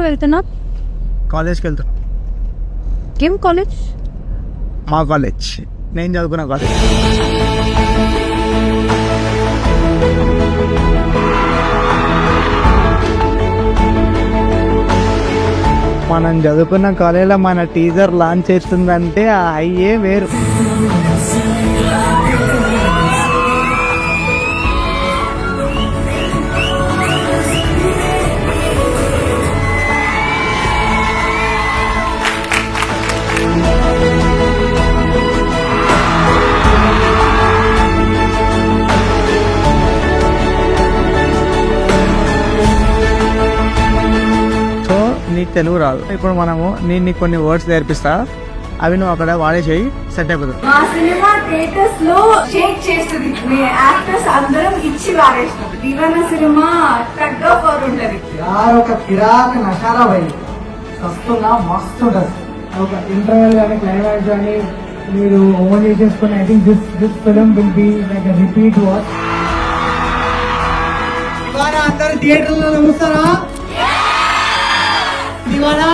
వెళ్తున్నా? కాలేజ్కి వెళ్తున్నా. ఏం కాలేజ్? మా కాలేజ్, నేను చదువుకున్న కాలేజ్. మనం చదువుకున్న కాలేజీలో మన టీజర్ లాంచ్ చేస్తుందంటే ఆ అయ్యే వేరు. సో నీకు తెలుగు రాదు, ఇప్పుడు మనము నేను నీకు కొన్ని వర్డ్స్ నేర్పిస్తా, అవి నువ్వు అక్కడ వాడేసేయి, సెట్ అయిపోతుంది. మా సినిమా థియేటర్స్ లో షేక్ చేస్తుంది, యాక్టర్స్ అందరం ఇచ్చి వాడేస్తాం. దివాన సినిమా టగ్ ఆఫ్ వార్ ఉంటది. యార్ ఒక కిరాక్ నషారా భయ్, వస్తున్నా మస్తు ఉంటుంది. ఒక ఇంటర్వెల్ కానీ క్లైమాక్స్ కానీ మీరు ఓన్ చేసేసుకుని I think this film will be like repeat watch. దివానా అందరు థియేటర్లో చూస్తారా? దివానా